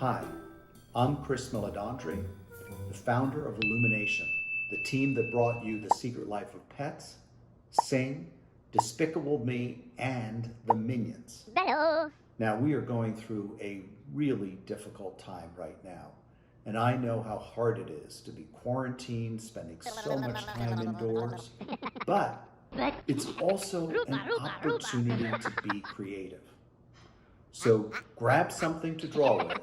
Hi, I'm Chris Meledandri, the founder of Illumination, the team that brought you The Secret Life of Pets, Sing, Despicable Me, and the Minions. Hello. Now, we are going through a really difficult time right now, and I know how hard it is to be quarantined, spending so much time indoors, but it's also an opportunity to be creative. So grab something to draw with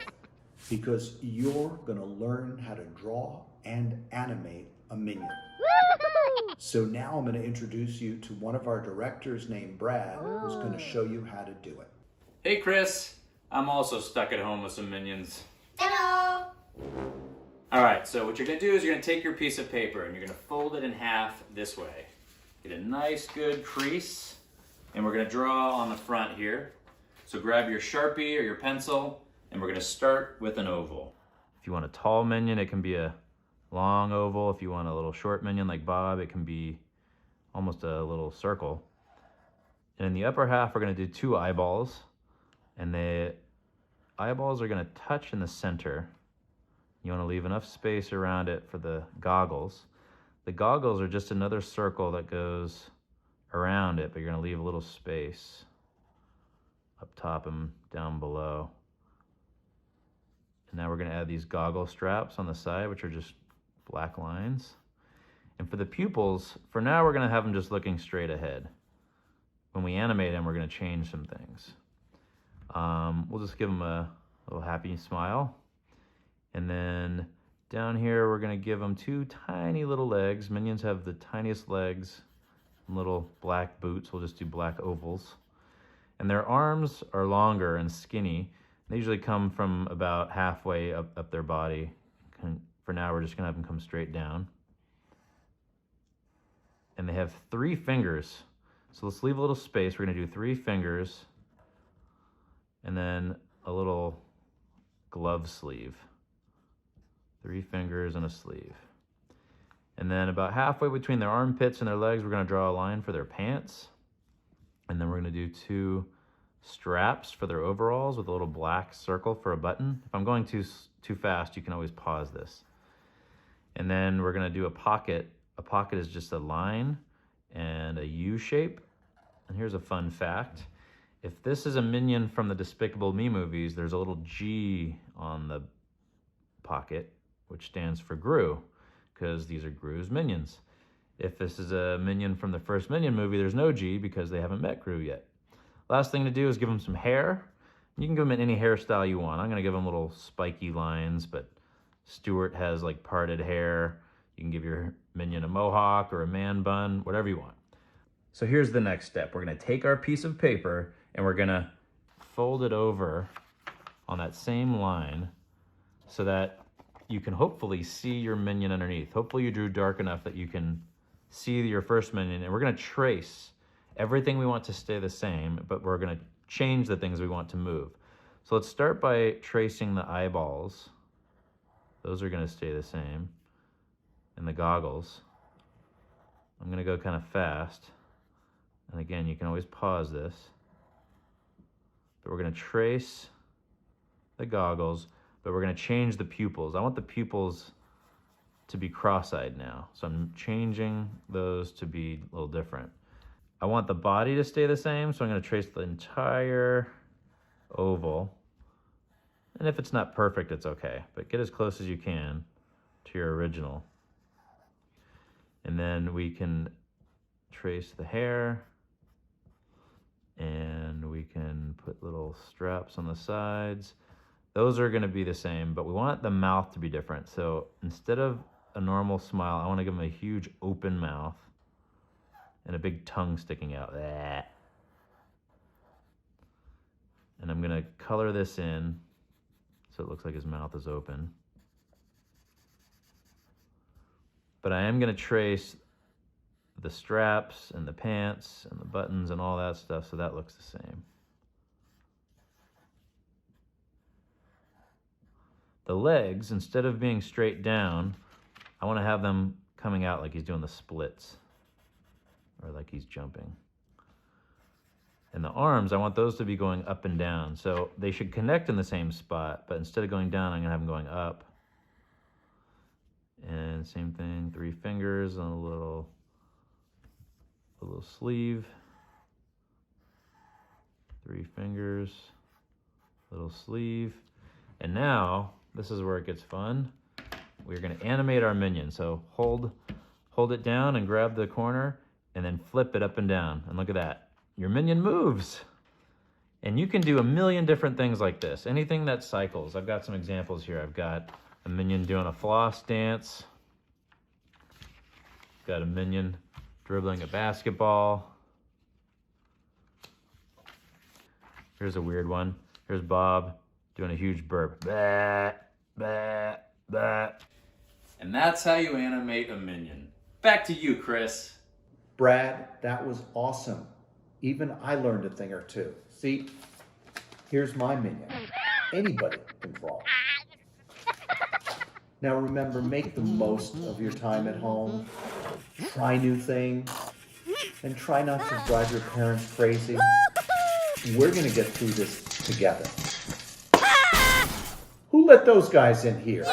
because you're going to learn how to draw and animate a minion. So now I'm going to introduce you to one of our directors named Brad, who's going to show you how to do it. Hey Chris, I'm also stuck at home with some minions. Hello. Alright, so what you're going to do is you're going to take your piece of paper and you're going to fold it in half this way. Get a nice good crease, and we're going to draw on the front here. So grab your Sharpie or your pencil, and we're going to start with an oval. If you want a tall minion, it can be a long oval. If you want a little short minion like Bob, it can be almost a little circle. And in the upper half, we're going to do two eyeballs, and the eyeballs are going to touch in the center. You want to leave enough space around it for the goggles. The goggles are just another circle that goes around it, but you're going to leave a little space up top and down below. And now we're going to add these goggle straps on the side, which are just black lines. And for the pupils, for now we're going to have them just looking straight ahead. When we animate them, we're going to change some things. We'll just give them a little happy smile. And then down here, we're going to give them two tiny little legs. Minions have the tiniest legs, little black boots. We'll just do black ovals. And their arms are longer and skinny. They usually come from about halfway up their body. For now, we're just going to have them come straight down. And they have 3 fingers. So let's leave a little space. We're going to do 3 fingers. And then a little glove sleeve. 3 fingers and a sleeve. And then about halfway between their armpits and their legs, we're going to draw a line for their pants. And then we're going to do 2 straps for their overalls with a little black circle for a button. If I'm going too fast, you can always pause this. And then we're going to do a pocket. A pocket is just a line and a U shape. And here's a fun fact. If this is a minion from the Despicable Me movies, there's a little G on the pocket, which stands for Gru, because these are Gru's minions. If this is a minion from the first Minion movie, there's no G because they haven't met Gru yet. Last thing to do is give them some hair. You can give them any hairstyle you want. I'm going to give them little spiky lines, but Stuart has like parted hair. You can give your minion a mohawk or a man bun, whatever you want. So here's the next step. We're going to take our piece of paper and we're going to fold it over on that same line so that you can hopefully see your minion underneath. Hopefully you drew dark enough that you can see your first minion, and we're going to trace everything we want to stay the same, but we're going to change the things we want to move. So let's start by tracing the eyeballs. Those are going to stay the same. And the goggles. I'm going to go kind of fast. And again, you can always pause this. But we're going to trace the goggles, but we're going to change the pupils. I want the pupils to be cross-eyed now. So I'm changing those to be a little different. I want the body to stay the same, so I'm going to trace the entire oval. And if it's not perfect, it's okay, but get as close as you can to your original. And then we can trace the hair, and we can put little straps on the sides. Those are going to be the same, but we want the mouth to be different. So instead of a normal smile, I want to give them a huge open mouth and a big tongue sticking out. And I'm going to color this in so it looks like his mouth is open. But I am going to trace the straps and the pants and the buttons and all that stuff so that looks the same. The legs, instead of being straight down, I want to have them coming out like he's doing the splits or like he's jumping. And the arms, I want those to be going up and down. So they should connect in the same spot, but instead of going down, I'm gonna have them going up. And same thing, 3 fingers and a little sleeve. 3 fingers, little sleeve. And now, this is where it gets fun. We're gonna animate our minion. So hold it down and grab the corner and then flip it up and down. And look at that, your minion moves. And you can do a million different things like this. Anything that cycles. I've got some examples here. I've got a minion doing a floss dance. Got a minion dribbling a basketball. Here's a weird one. Here's Bob doing a huge burp. Bah, bah, bah. And that's how you animate a minion. Back to you, Chris. Brad, that was awesome. Even I learned a thing or two. See, here's my minion. Anybody can draw. Now remember, make the most of your time at home. Try new things. And try not to drive your parents crazy. We're gonna get through this together. Who let those guys in here?